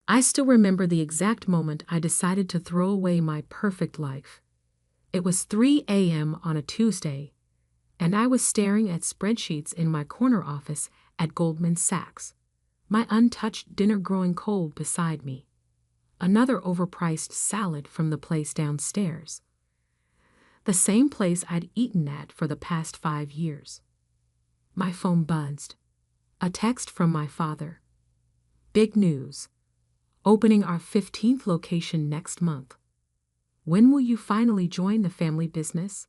I still remember the exact moment I decided to throw away my perfect life. It was 3 a.m. on a Tuesday, and I was staring at spreadsheets in my corner office at Goldman Sachs, my untouched dinner growing cold beside me. Another overpriced salad from the place downstairs. The same place I'd eaten at for the past 5 years. My phone buzzed. A text from my father. Big news. Opening our 15th location next month. When will you finally join the family business?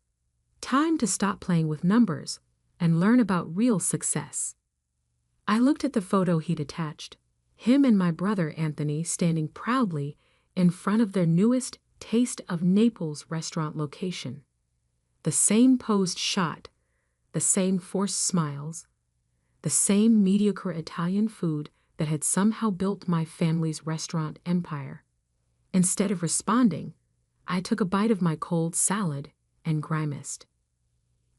Time to stop playing with numbers and learn about real success. I looked at the photo he'd attached, him and my brother Anthony standing proudly in front of their newest Taste of Naples restaurant location. The same posed shot, the same forced smiles, the same mediocre Italian food that had somehow built my family's restaurant empire. Instead of responding, I took a bite of my cold salad and grimaced.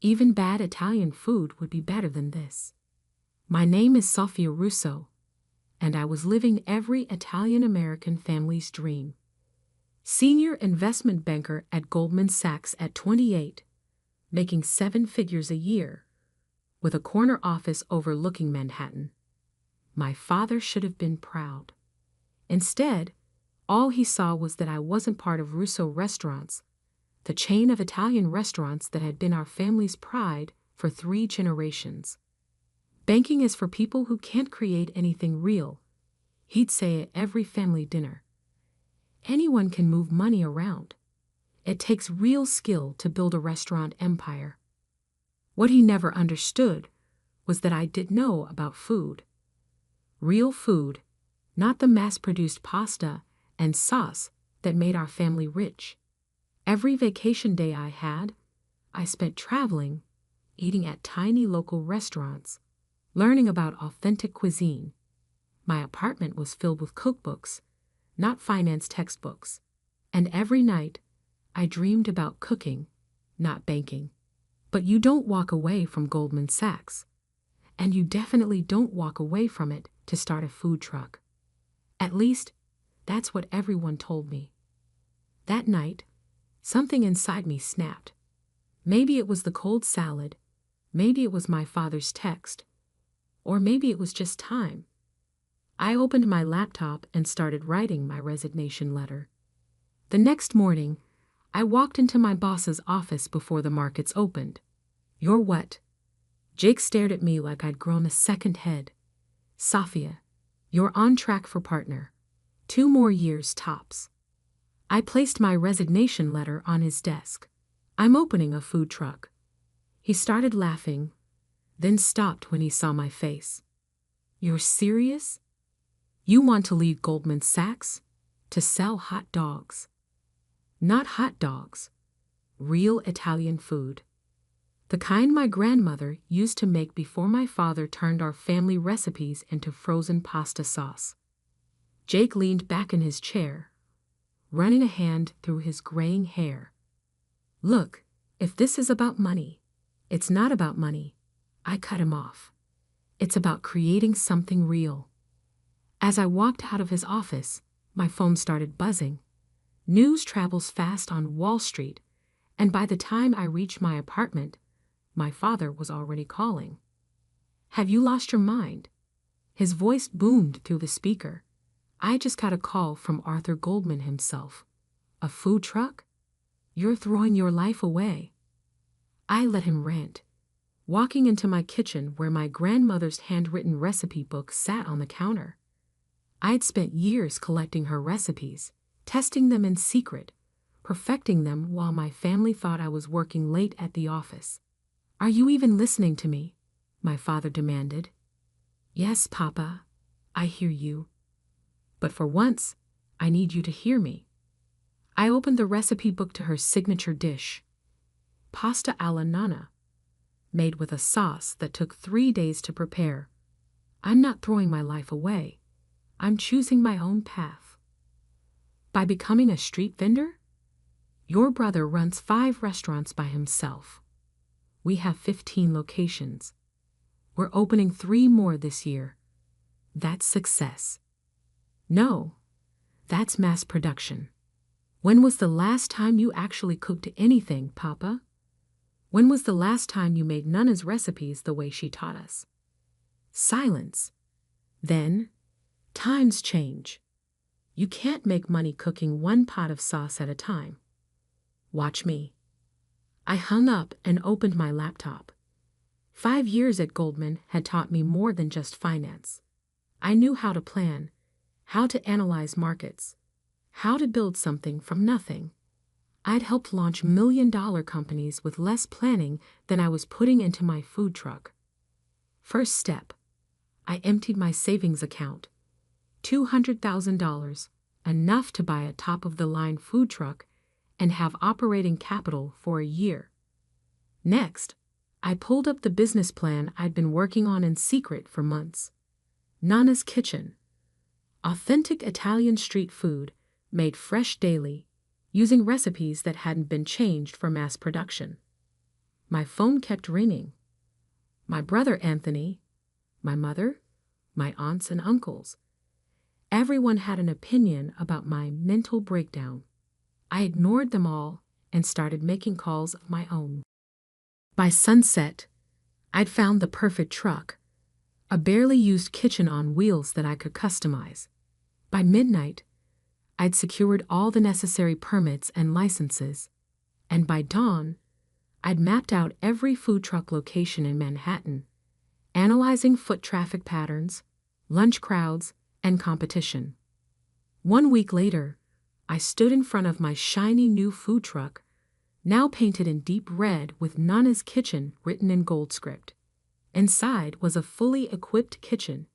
Even bad Italian food would be better than this. My name is Sophia Russo, and I was living every Italian-American family's dream. Senior investment banker at Goldman Sachs at 28, making 7 figures a year, with a corner office overlooking Manhattan. My father should have been proud. Instead, all he saw was that I wasn't part of Russo Restaurants, the chain of Italian restaurants that had been our family's pride for 3 generations. Banking is for people who can't create anything real, he'd say at every family dinner. Anyone can move money around. It takes real skill to build a restaurant empire. What he never understood was that I did know about food. Real food, not the mass-produced pasta and sauce that made our family rich. Every vacation day I had, I spent traveling, eating at tiny local restaurants, learning about authentic cuisine. My apartment was filled with cookbooks, not finance textbooks, and every night I dreamed about cooking, not banking. But you don't walk away from Goldman Sachs, and you definitely don't walk away from it to start a food truck. At least, that's what everyone told me. That night, something inside me snapped. Maybe it was the cold salad, maybe it was my father's text, or maybe it was just time. I opened my laptop and started writing my resignation letter. The next morning, I walked into my boss's office before the markets opened. "You're what?" Jake stared at me like I'd grown a second head. "Sophia, you're on track for partner. 2 more years tops." I placed my resignation letter on his desk. "I'm opening a food truck." He started laughing, then stopped when he saw my face. "You're serious? You want to leave Goldman Sachs to sell hot dogs?" Not hot dogs, real Italian food. The kind my grandmother used to make before my father turned our family recipes into frozen pasta sauce. Jake leaned back in his chair, running a hand through his graying hair. "Look, if this is about money, it's not about money." I cut him off. "It's about creating something real." As I walked out of his office, my phone started buzzing. News travels fast on Wall Street, and by the time I reached my apartment, my father was already calling. "Have you lost your mind?" His voice boomed through the speaker. "I just got a call from Arthur Goldman himself. A food truck? You're throwing your life away." I let him rant, walking into my kitchen where my grandmother's handwritten recipe book sat on the counter. I'd spent years collecting her recipes, testing them in secret, perfecting them while my family thought I was working late at the office. "Are you even listening to me?" my father demanded. "Yes, Papa, I hear you. But for once, I need you to hear me." I opened the recipe book to her signature dish, pasta alla nonna, made with a sauce that took 3 days to prepare. I'm not throwing my life away. I'm choosing my own path. By becoming a street vendor? Your brother runs 5 restaurants by himself. We have 15 locations. We're opening 3 more this year. That's success. No, That's mass production. When was the last time you actually cooked anything, Papa? When was the last time you made Nana's recipes the way she taught us? Silence. Then, times change. You can't make money cooking one pot of sauce at a time. Watch me. I hung up and opened my laptop. 5 years at Goldman had taught me more than just finance. I knew how to plan, how to analyze markets, how to build something from nothing. I'd helped launch million-dollar companies with less planning than I was putting into my food truck. First step, I emptied my savings account. $200,000, enough to buy a top-of-the-line food truck and have operating capital for a year. Next, I pulled up the business plan I'd been working on in secret for months. Nana's Kitchen. Authentic Italian street food, made fresh daily, using recipes that hadn't been changed for mass production. My phone kept ringing. My brother Anthony, my mother, my aunts and uncles. Everyone had an opinion about my mental breakdown. I ignored them all and started making calls of my own. By sunset, I'd found the perfect truck, a barely used kitchen on wheels that I could customize. By midnight, I'd secured all the necessary permits and licenses, and by dawn, I'd mapped out every food truck location in Manhattan, analyzing foot traffic patterns, lunch crowds, and competition. 1 week later, I stood in front of my shiny new food truck, now painted in deep red with Nana's Kitchen written in gold script. Inside was a fully equipped kitchen,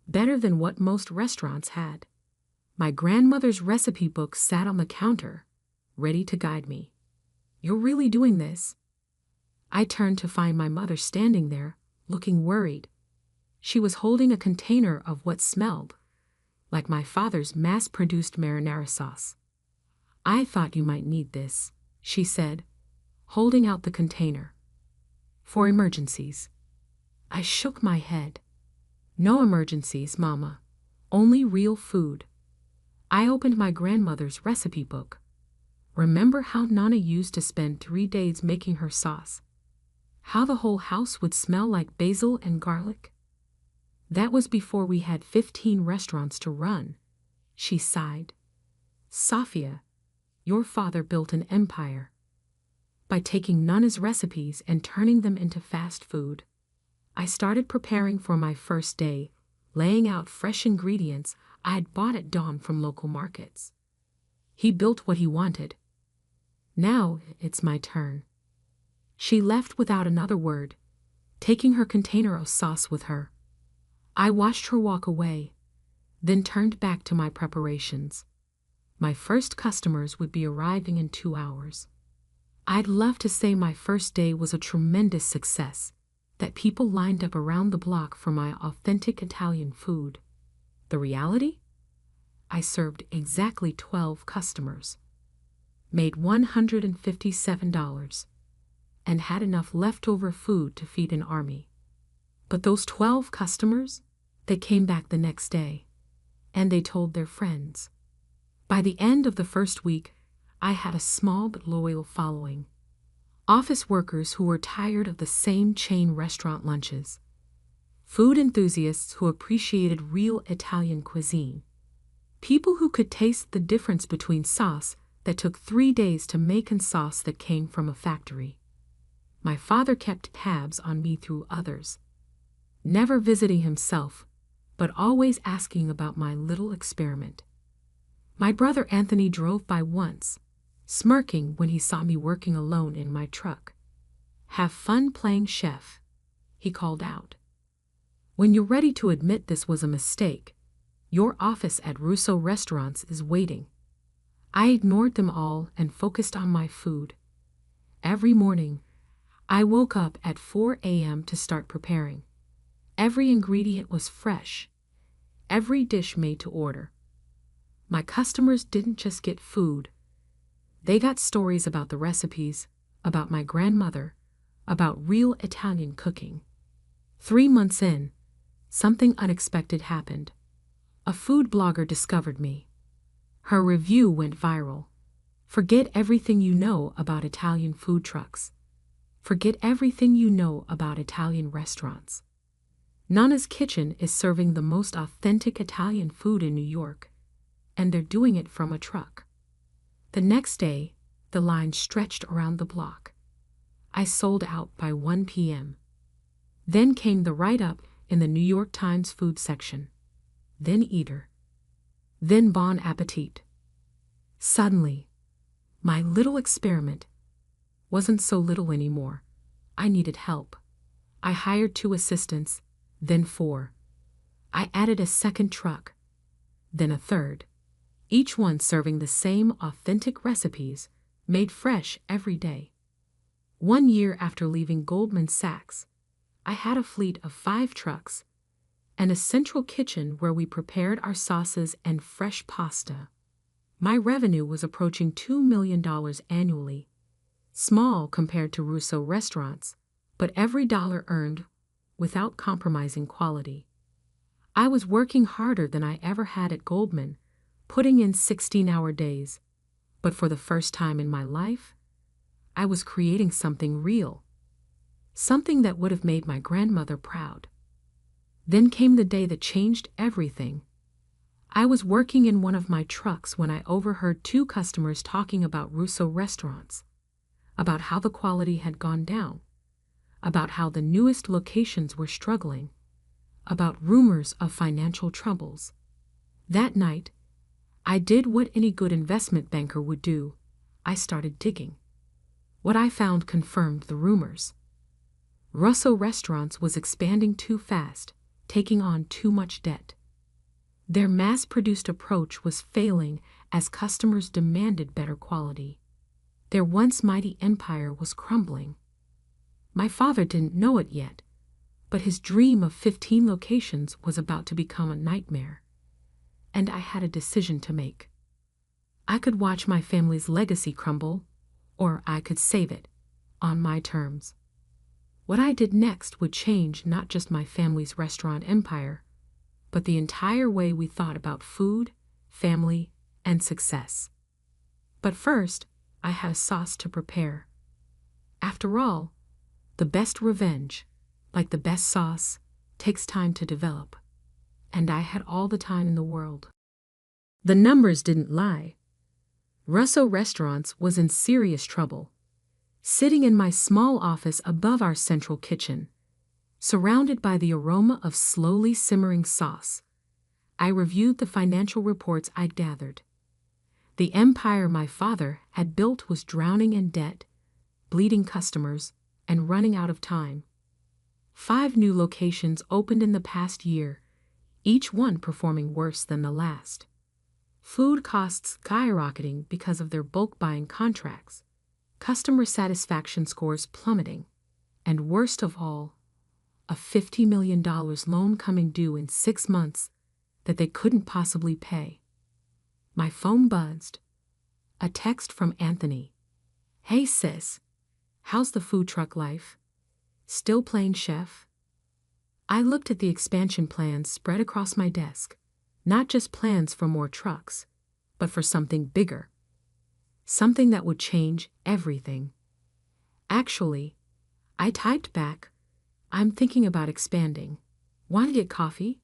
better than what most restaurants had. My grandmother's recipe book sat on the counter, ready to guide me. "You're really doing this?" I turned to find my mother standing there, looking worried. She was holding a container of what smelled like my father's mass-produced marinara sauce. "I thought you might need this," she said, holding out the container. "For emergencies." I shook my head. "No emergencies, Mama. Only real food." I opened my grandmother's recipe book. Remember how Nana used to spend 3 days making her sauce? How the whole house would smell like basil and garlic? That was before we had 15 restaurants to run. She sighed. "Safia, your father built an empire by taking Nana's recipes and turning them into fast food." I started preparing for my first day, laying out fresh ingredients I had bought at dawn from local markets. He built what he wanted. Now it's my turn. She left without another word, taking her container of sauce with her. I watched her walk away, then turned back to my preparations. My first customers would be arriving in 2 hours. I'd love to say my first day was a tremendous success, that people lined up around the block for my authentic Italian food. The reality? I served exactly 12 customers, made $157, and had enough leftover food to feed an army. But those 12 customers, they came back the next day, and they told their friends. By the end of the first week, I had a small but loyal following. Office workers who were tired of the same chain restaurant lunches. Food enthusiasts who appreciated real Italian cuisine. People who could taste the difference between sauce that took 3 days to make and sauce that came from a factory. My father kept tabs on me through others, never visiting himself, but always asking about my little experiment. My brother Anthony drove by once, smirking when he saw me working alone in my truck. "Have fun playing chef," he called out. "When you're ready to admit this was a mistake, your office at Russo Restaurants is waiting." I ignored them all and focused on my food. Every morning, I woke up at 4 a.m. to start preparing. Every ingredient was fresh, every dish made to order. My customers didn't just get food. They got stories about the recipes, about my grandmother, about real Italian cooking. 3 months in, something unexpected happened. A food blogger discovered me. Her review went viral. Forget everything you know about Italian food trucks. Forget everything you know about Italian restaurants. Nana's Kitchen is serving the most authentic Italian food in New York, and they're doing it from a truck. The next day, the line stretched around the block. I sold out by 1 p.m. Then came the write-up in the New York Times food section. Then Eater. Then Bon Appetit. Suddenly, my little experiment wasn't so little anymore. I needed help. I hired 2 assistants, then 4. I added a second truck, then a third, each one serving the same authentic recipes, made fresh every day. 1 year after leaving Goldman Sachs, I had a fleet of 5 trucks and a central kitchen where we prepared our sauces and fresh pasta. My revenue was approaching $2 million annually, small compared to Russo restaurants, but every dollar earned without compromising quality. I was working harder than I ever had at Goldman, putting in 16-hour days, but for the first time in my life, I was creating something real, something that would have made my grandmother proud. Then came the day that changed everything. I was working in one of my trucks when I overheard 2 customers talking about Russo restaurants, about how the quality had gone down, about how the newest locations were struggling, about rumors of financial troubles. That night, I did what any good investment banker would do. I started digging. What I found confirmed the rumors. Russo Restaurants was expanding too fast, taking on too much debt. Their mass-produced approach was failing as customers demanded better quality. Their once mighty empire was crumbling. My father didn't know it yet, but his dream of 15 locations was about to become a nightmare. And I had a decision to make. I could watch my family's legacy crumble, or I could save it, on my terms. What I did next would change not just my family's restaurant empire, but the entire way we thought about food, family, and success. But first, I had a sauce to prepare. After all, the best revenge, like the best sauce, takes time to develop. And I had all the time in the world. The numbers didn't lie. Russo Restaurants was in serious trouble. Sitting in my small office above our central kitchen, surrounded by the aroma of slowly simmering sauce, I reviewed the financial reports I'd gathered. The empire my father had built was drowning in debt, bleeding customers, and running out of time. 5 new locations opened in the past year, each one performing worse than the last. Food costs skyrocketing because of their bulk buying contracts, customer satisfaction scores plummeting, and worst of all, a $50 million loan coming due in 6 months that they couldn't possibly pay. My phone buzzed. A text from Anthony. "Hey sis, how's the food truck life? Still playing chef?" I looked at the expansion plans spread across my desk, not just plans for more trucks, but for something bigger. Something that would change everything. Actually, I typed back, "I'm thinking about expanding. Want to get coffee?"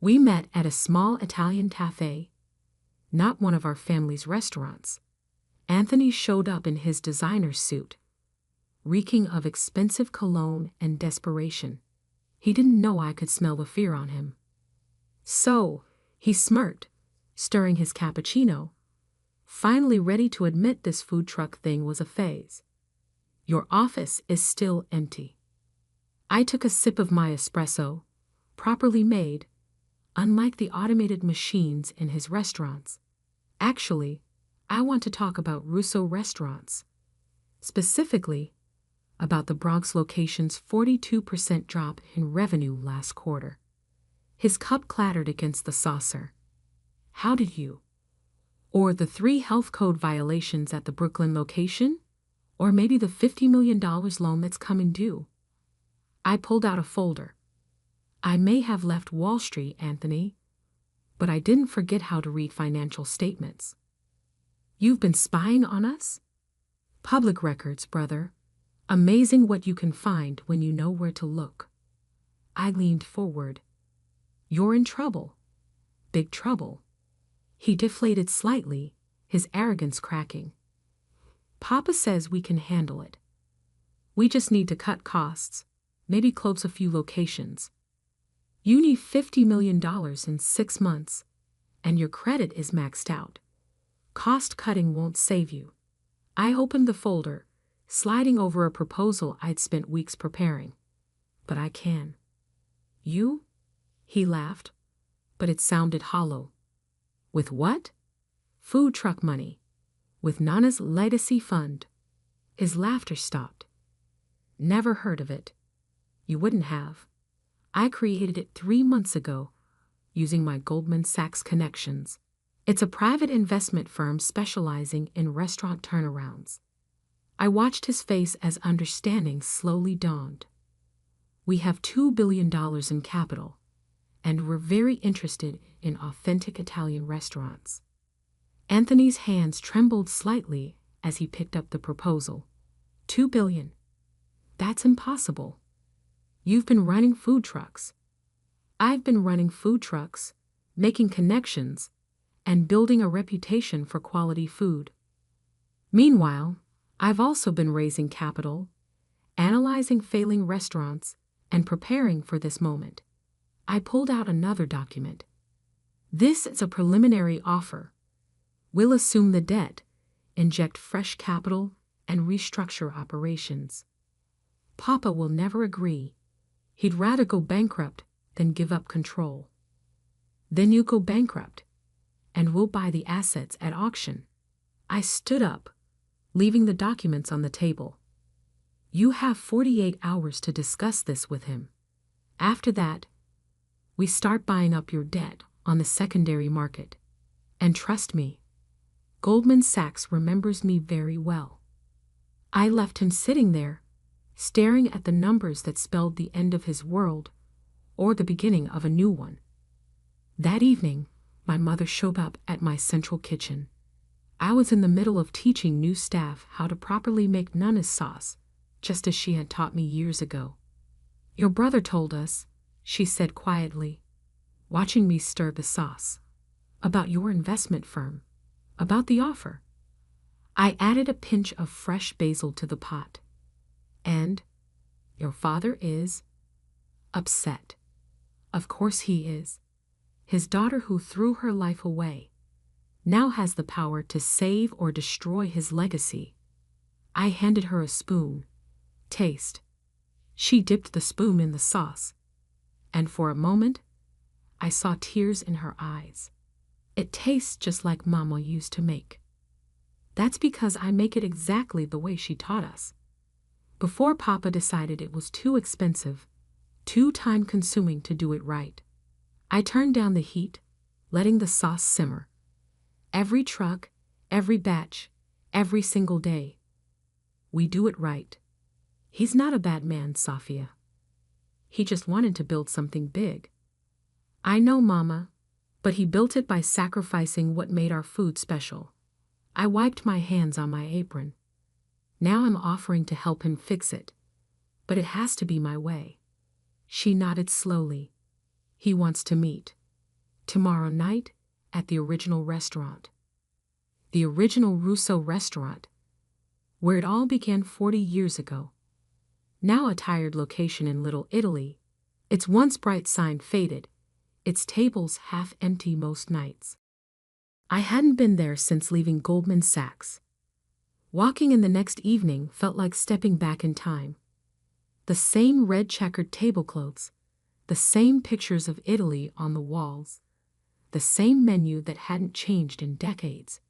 We met at a small Italian cafe, not one of our family's restaurants. Anthony showed up in his designer suit, reeking of expensive cologne and desperation. He didn't know I could smell the fear on him. So, he smirked, stirring his cappuccino, finally ready to admit this food truck thing was a phase. "Your office is still empty." I took a sip of my espresso, properly made, unlike the automated machines in his restaurants. Actually, I want to talk about Russo Restaurants. Specifically, about the Bronx location's 42% drop in revenue last quarter. His cup clattered against the saucer. "How did you?" Or the 3 health code violations at the Brooklyn location? Or maybe the $50 million loan that's coming due? I pulled out a folder. "I may have left Wall Street, Anthony, but I didn't forget how to read financial statements. You've been spying on us? Public records, brother. Amazing what you can find when you know where to look. I leaned forward. You're in trouble. Big trouble. He deflated slightly, his arrogance cracking. Papa says we can handle it. We just need to cut costs, maybe close a few locations. You need $50 million in 6 months, and your credit is maxed out. Cost cutting won't save you. I opened the folder, sliding over a proposal I'd spent weeks preparing. But I can. You? He laughed, but it sounded hollow. With what? Food truck money. With Nana's legacy fund. His laughter stopped. Never heard of it. You wouldn't have. I created it 3 months ago, using my Goldman Sachs connections. It's a private investment firm specializing in restaurant turnarounds. I watched his face as understanding slowly dawned. We have $2 billion in capital, and we're very interested in authentic Italian restaurants. Anthony's hands trembled slightly as he picked up the proposal. $2 billion. That's impossible. You've been running food trucks. I've been running food trucks, making connections, and building a reputation for quality food. Meanwhile, I've also been raising capital, analyzing failing restaurants, and preparing for this moment. I pulled out another document. This is a preliminary offer. We'll assume the debt, inject fresh capital, and restructure operations. Papa will never agree. He'd rather go bankrupt than give up control. Then you go bankrupt, and we'll buy the assets at auction. I stood up, leaving the documents on the table. You have 48 hours to discuss this with him. After that, we start buying up your debt on the secondary market. And trust me, Goldman Sachs remembers me very well. I left him sitting there, staring at the numbers that spelled the end of his world or the beginning of a new one. That evening, my mother showed up at my central kitchen. I was in the middle of teaching new staff how to properly make Nana's sauce, just as she had taught me years ago. Your brother told us, she said quietly, watching me stir the sauce, about your investment firm, about the offer. I added a pinch of fresh basil to the pot. And your father is upset. Of course he is. His daughter who threw her life away now has the power to save or destroy his legacy. I handed her a spoon. Taste. She dipped the spoon in the sauce, and for a moment, I saw tears in her eyes. It tastes just like Mama used to make. That's because I make it exactly the way she taught us. Before Papa decided it was too expensive, too time-consuming to do it right, I turned down the heat, letting the sauce simmer. Every truck, every batch, every single day. We do it right. He's not a bad man, Sofia. He just wanted to build something big. I know, Mama, but he built it by sacrificing what made our food special. I wiped my hands on my apron. Now I'm offering to help him fix it, but it has to be my way. She nodded slowly. He wants to meet. Tomorrow night at the original restaurant. The original Russo restaurant, where it all began 40 years ago. Now a tired location in Little Italy, its once bright sign faded, its tables half empty most nights. I hadn't been there since leaving Goldman Sachs. Walking in the next evening felt like stepping back in time. The same red checkered tablecloths, the same pictures of Italy on the walls, the same menu that hadn't changed in decades.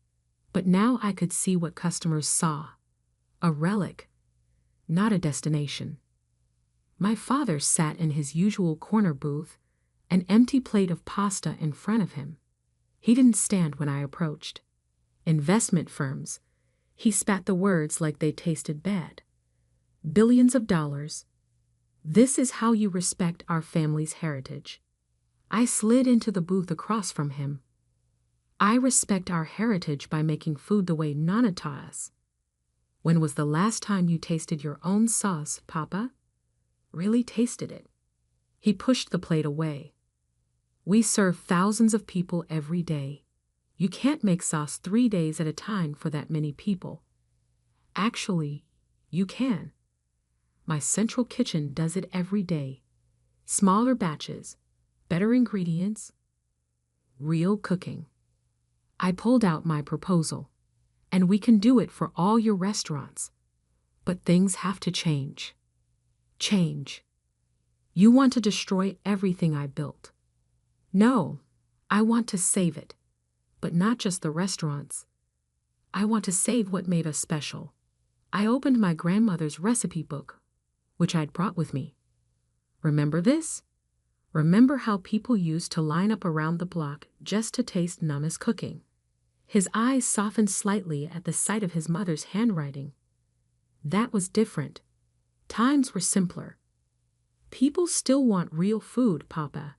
But now I could see what customers saw. A relic, not a destination. My father sat in his usual corner booth, an empty plate of pasta in front of him. He didn't stand when I approached. Investment firms. He spat the words like they tasted bad. Billions of dollars. This is how you respect our family's heritage. I slid into the booth across from him. I respect our heritage by making food the way Nana taught us. When was the last time you tasted your own sauce, Papa? Really tasted it? He pushed the plate away. We serve thousands of people every day. You can't make sauce 3 days at a time for that many people. Actually, you can. My central kitchen does it every day. Smaller batches, better ingredients, real cooking. I pulled out my proposal, and we can do it for all your restaurants. But things have to change. Change. You want to destroy everything I built. No, I want to save it. But not just the restaurants. I want to save what made us special. I opened my grandmother's recipe book, which I'd brought with me. Remember this? Remember how people used to line up around the block just to taste Nana's cooking? His eyes softened slightly at the sight of his mother's handwriting. That was different. Times were simpler. People still want real food, Papa.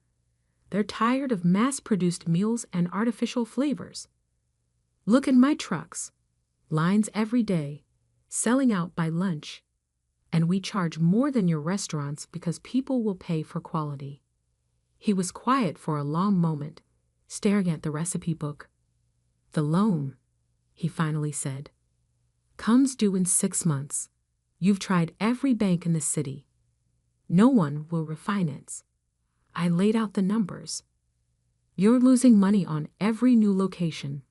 They're tired of mass-produced meals and artificial flavors. Look at my trucks. Lines every day, selling out by lunch. And we charge more than your restaurants because people will pay for quality. He was quiet for a long moment, staring at the recipe book. The loan, he finally said, comes due in 6 months. You've tried every bank in the city. No one will refinance. I laid out the numbers. You're losing money on every new location.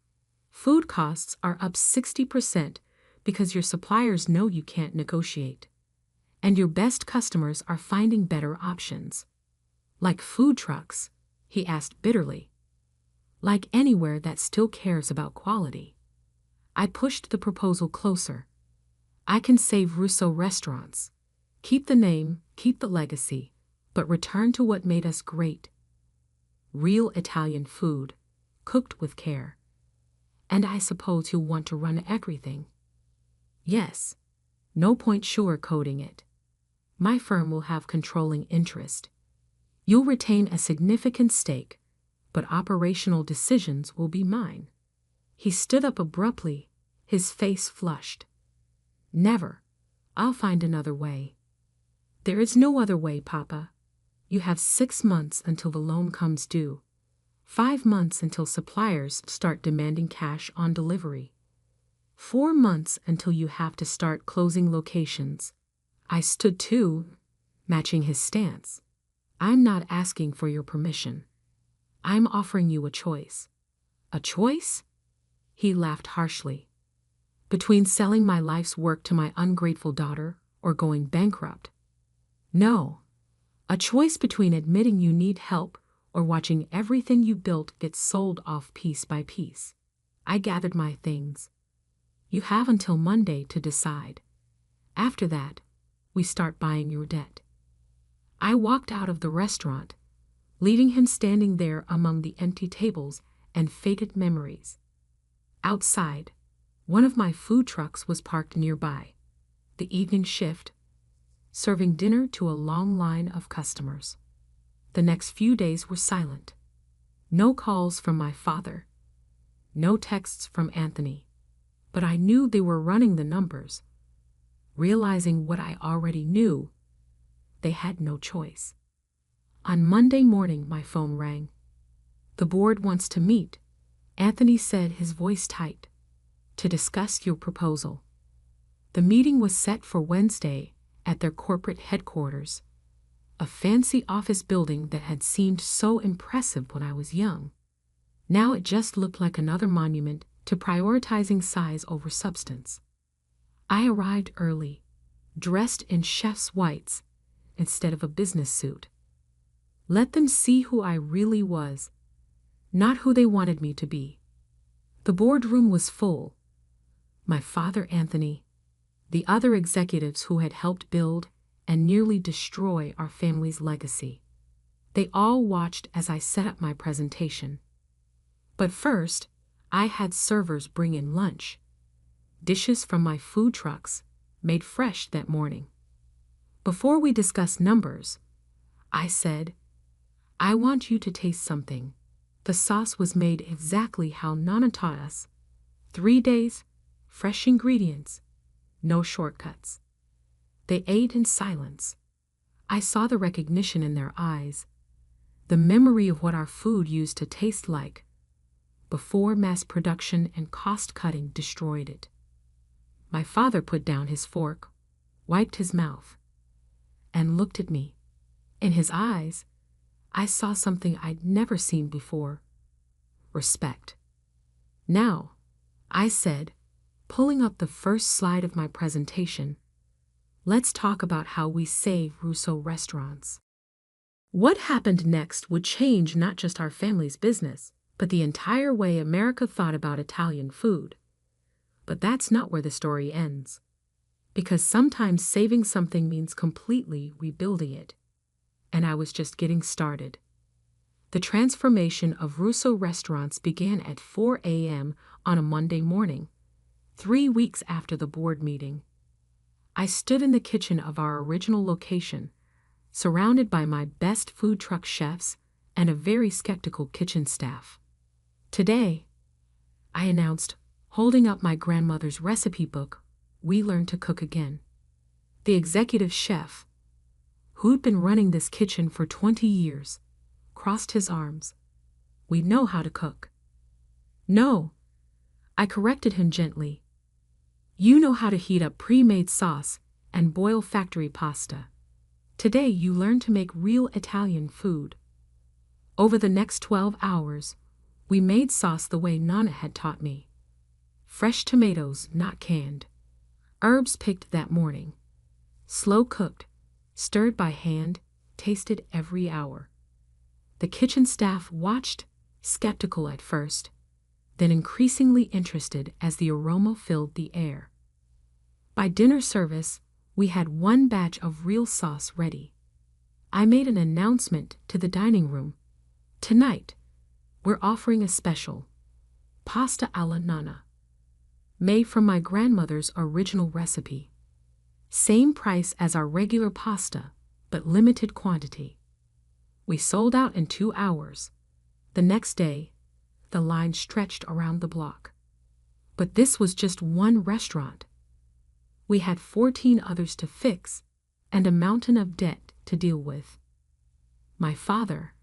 Food costs are up 60% because your suppliers know you can't negotiate. And your best customers are finding better options. Like food trucks, he asked bitterly. Like anywhere that still cares about quality. I pushed the proposal closer. I can save Russo restaurants. Keep the name, keep the legacy, but return to what made us great. Real Italian food, cooked with care. And I suppose you'll want to run everything. Yes. No point sugarcoating it. My firm will have controlling interest. You'll retain a significant stake, but operational decisions will be mine. He stood up abruptly, his face flushed. Never. I'll find another way. There is no other way, Papa. You have 6 months until the loan comes due. 5 months until suppliers start demanding cash on delivery. 4 months until you have to start closing locations. I stood too, matching his stance. I'm not asking for your permission. I'm offering you a choice. A choice? He laughed harshly. Between selling my life's work to my ungrateful daughter or going bankrupt. No. A choice between admitting you need help or watching everything you built get sold off piece by piece. I gathered my things. You have until Monday to decide. After that, we start buying your debt. I walked out of the restaurant, leaving him standing there among the empty tables and faded memories. Outside, one of my food trucks was parked nearby, the evening shift, serving dinner to a long line of customers. The next few days were silent. No calls from my father. No texts from Anthony. But I knew they were running the numbers. Realizing what I already knew, they had no choice. On Monday morning, my phone rang. The board wants to meet, Anthony said, his voice tight, to discuss your proposal. The meeting was set for Wednesday at their corporate headquarters, a fancy office building that had seemed so impressive when I was young. Now it just looked like another monument to prioritizing size over substance. I arrived early, dressed in chef's whites instead of a business suit. Let them see who I really was, not who they wanted me to be. The boardroom was full. My father, Anthony, the other executives who had helped build and nearly destroy our family's legacy. They all watched as I set up my presentation. But first, I had servers bring in lunch, dishes from my food trucks, made fresh that morning. Before we discussed numbers, I said, I want you to taste something. The sauce was made exactly how Nana taught us. 3 days, fresh ingredients, no shortcuts. They ate in silence. I saw the recognition in their eyes, the memory of what our food used to taste like before mass production and cost-cutting destroyed it. My father put down his fork, wiped his mouth, and looked at me. In his eyes, I saw something I'd never seen before: respect. "Now," I said, pulling up the first slide of my presentation, "let's talk about how we save Russo restaurants." What happened next would change not just our family's business, but the entire way America thought about Italian food. But that's not where the story ends. Because sometimes saving something means completely rebuilding it. And I was just getting started. The transformation of Russo restaurants began at 4 a.m. on a Monday morning, 3 weeks after the board meeting. I stood in the kitchen of our original location, surrounded by my best food truck chefs and a very skeptical kitchen staff. "Today," I announced, holding up my grandmother's recipe book, "we learned to cook again." The executive chef, who'd been running this kitchen for 20 years, crossed his arms. "We know how to cook." "No," I corrected him gently. "You know how to heat up pre-made sauce and boil factory pasta. Today you learn to make real Italian food." Over the next 12 hours, we made sauce the way Nana had taught me. Fresh tomatoes, not canned. Herbs picked that morning. Slow cooked, stirred by hand, tasted every hour. The kitchen staff watched, skeptical at first, then increasingly interested as the aroma filled the air. By dinner service, we had 1 batch of real sauce ready. I made an announcement to the dining room. "Tonight, we're offering a special, pasta alla nonna, made from my grandmother's original recipe. Same price as our regular pasta, but limited quantity." We sold out in 2 hours. The next day, the line stretched around the block. But this was just one restaurant. We had 14 others to fix and a mountain of debt to deal with. My father,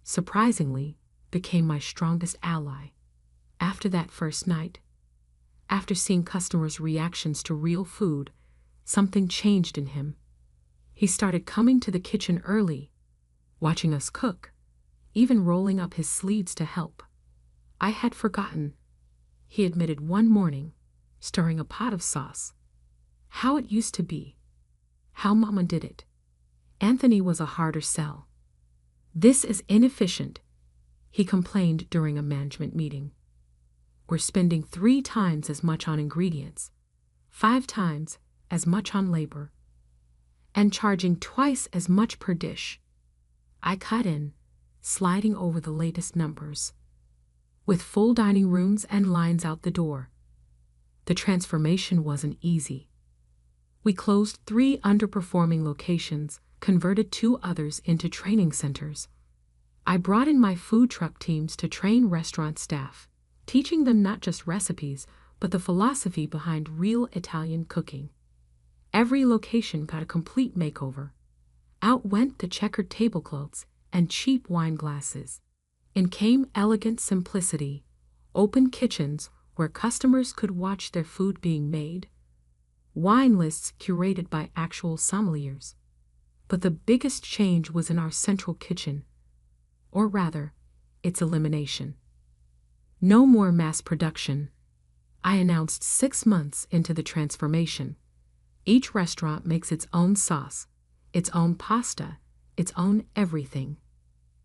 surprisingly, became my strongest ally. After that first night, after seeing customers' reactions to real food, something changed in him. He started coming to the kitchen early, watching us cook, even rolling up his sleeves to help. "I had forgotten," he admitted one morning, stirring a pot of sauce, "how it used to be, how Mama did it." Anthony was a harder sell. "This is inefficient," he complained during a management meeting. "We're spending 3 times as much on ingredients, 5 times as much on labor, and charging twice as much per dish." I cut in, sliding over the latest numbers. With full dining rooms and lines out the door. The transformation wasn't easy. We closed 3 underperforming locations, converted 2 others into training centers. I brought in my food truck teams to train restaurant staff, teaching them not just recipes, but the philosophy behind real Italian cooking. Every location got a complete makeover. Out went the checkered tablecloths and cheap wine glasses. In came elegant simplicity, open kitchens where customers could watch their food being made, wine lists curated by actual sommeliers. But the biggest change was in our central kitchen, or rather, its elimination. No more mass production, I announced 6 months into the transformation. Each restaurant makes its own sauce, its own pasta, its own everything.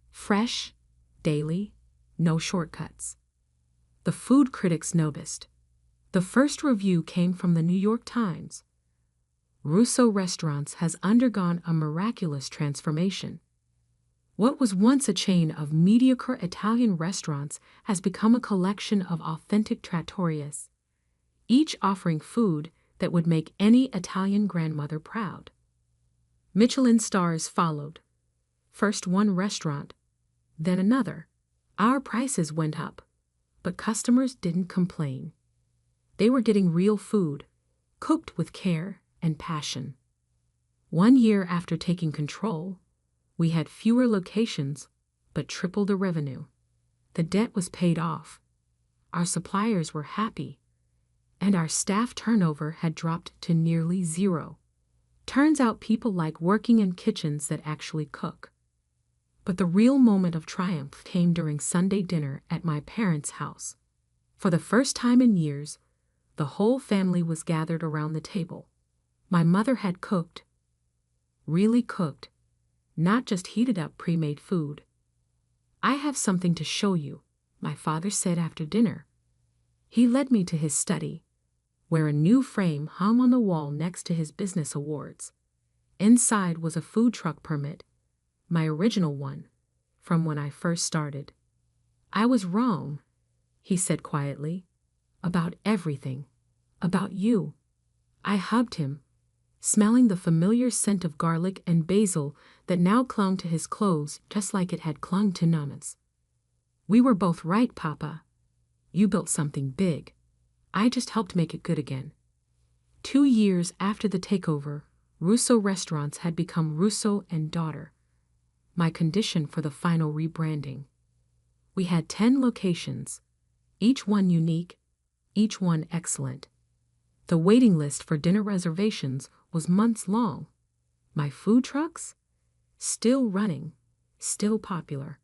Fresh, daily, no shortcuts. The food critics noticed. The first review came from the New York Times. "Russo Restaurants has undergone a miraculous transformation. What was once a chain of mediocre Italian restaurants has become a collection of authentic trattorias, each offering food that would make any Italian grandmother proud." Michelin stars followed. First one restaurant, then another. Our prices went up, but customers didn't complain. They were getting real food, cooked with care and passion. 1 year after taking control, we had fewer locations, but triple the revenue. The debt was paid off. Our suppliers were happy, and our staff turnover had dropped to nearly zero. Turns out people like working in kitchens that actually cook. But the real moment of triumph came during Sunday dinner at my parents' house. For the first time in years, the whole family was gathered around the table. My mother had cooked, really cooked, not just heated up pre-made food. "I have something to show you," my father said after dinner. He led me to his study, where a new frame hung on the wall next to his business awards. Inside was a food truck permit, my original one, from when I first started. "I was wrong," he said quietly, "about everything, about you." I hugged him, smelling the familiar scent of garlic and basil that now clung to his clothes just like it had clung to Nana's. "We were both right, Papa. You built something big. I just helped make it good again." 2 years after the takeover, Russo Restaurants had become Russo and Daughter, my condition for the final rebranding. We had 10 locations, each one unique, each one excellent. The waiting list for dinner reservations was months long. My food trucks? Still running, still popular.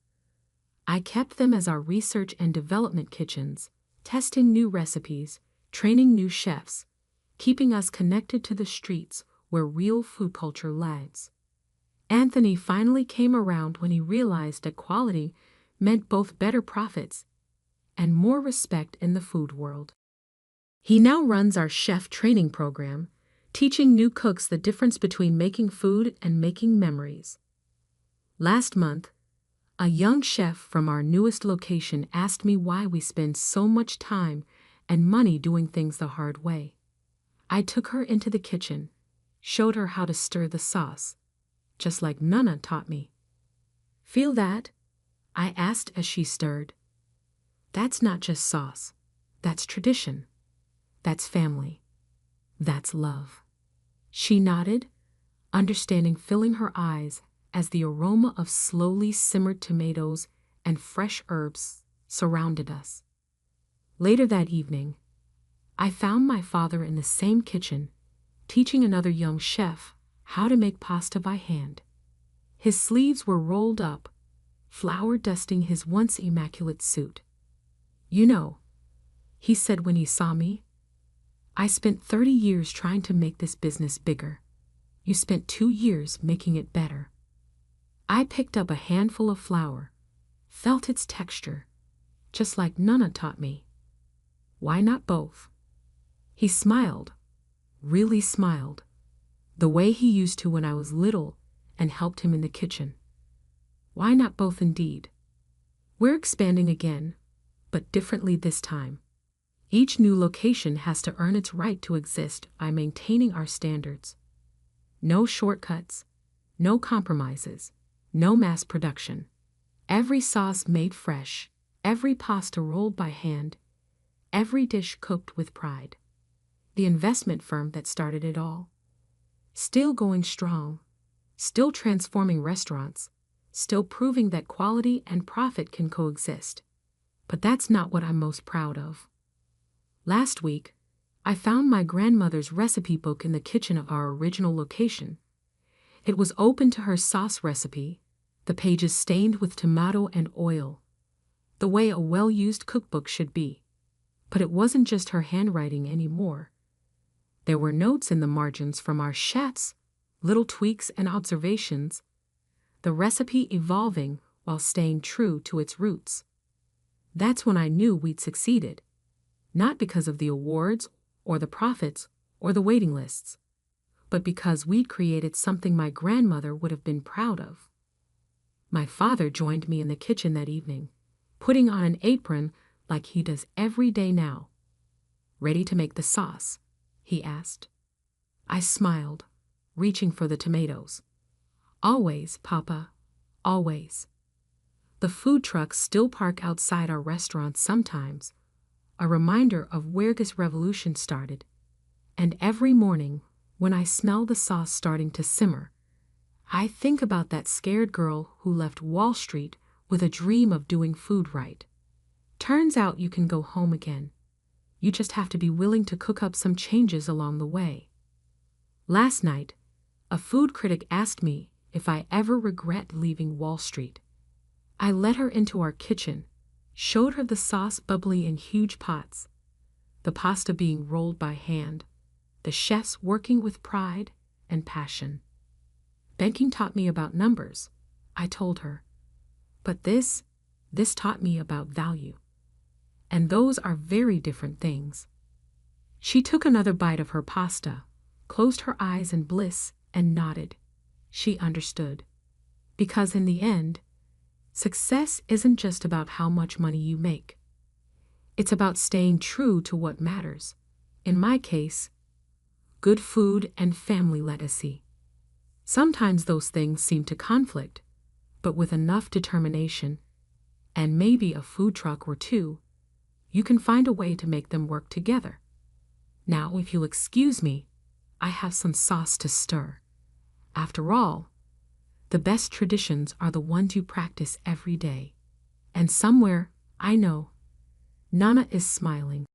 I kept them as our research and development kitchens, testing new recipes, training new chefs, keeping us connected to the streets where real food culture lags. Anthony finally came around when he realized that quality meant both better profits and more respect in the food world. He now runs our chef training program, teaching new cooks the difference between making food and making memories. Last month, a young chef from our newest location asked me why we spend so much time and money doing things the hard way. I took her into the kitchen, showed her how to stir the sauce, just like Nana taught me. "Feel that?" I asked as she stirred. "That's not just sauce. That's tradition. That's family. That's love." She nodded, understanding, filling her eyes as the aroma of slowly simmered tomatoes and fresh herbs surrounded us. Later that evening, I found my father in the same kitchen, teaching another young chef how to make pasta by hand. His sleeves were rolled up, flour dusting his once immaculate suit. "You know," he said when he saw me, "I spent 30 years trying to make this business bigger. You spent 2 years making it better." I picked up a handful of flour, felt its texture, just like Nana taught me. "Why not both?" He smiled, really smiled, the way he used to when I was little and helped him in the kitchen. Why not both indeed? We're expanding again, but differently this time. Each new location has to earn its right to exist by maintaining our standards. No shortcuts, no compromises, no mass production. Every sauce made fresh, every pasta rolled by hand, every dish cooked with pride. The investment firm that started it all, still going strong, still transforming restaurants, still proving that quality and profit can coexist. But that's not what I'm most proud of. Last week, I found my grandmother's recipe book in the kitchen of our original location. It was open to her sauce recipe, the pages stained with tomato and oil, the way a well-used cookbook should be. But it wasn't just her handwriting anymore. There were notes in the margins from our chefs, little tweaks and observations, the recipe evolving while staying true to its roots. That's when I knew we'd succeeded, not because of the awards or the profits or the waiting lists, but because we'd created something my grandmother would have been proud of. My father joined me in the kitchen that evening, putting on an apron like he does every day now. "Ready to make the sauce?" he asked. I smiled, reaching for the tomatoes. "Always, Papa, always." The food trucks still park outside our restaurants sometimes, a reminder of where this revolution started. And every morning, when I smell the sauce starting to simmer, I think about that scared girl who left Wall Street with a dream of doing food right. Turns out you can go home again. You just have to be willing to cook up some changes along the way. Last night, a food critic asked me if I ever regret leaving Wall Street. I led her into our kitchen, showed her the sauce bubbling in huge pots, the pasta being rolled by hand, the chefs working with pride and passion. Banking taught me about numbers, I told her. But this taught me about value. And those are very different things. She took another bite of her pasta, closed her eyes in bliss, and nodded. She understood. Because in the end, success isn't just about how much money you make. It's about staying true to what matters. In my case, good food and family legacy. Sometimes those things seem to conflict, but with enough determination, and maybe a food truck or two, you can find a way to make them work together. Now, if you'll excuse me, I have some sauce to stir. After all, the best traditions are the ones you practice every day. And somewhere, I know, Nana is smiling.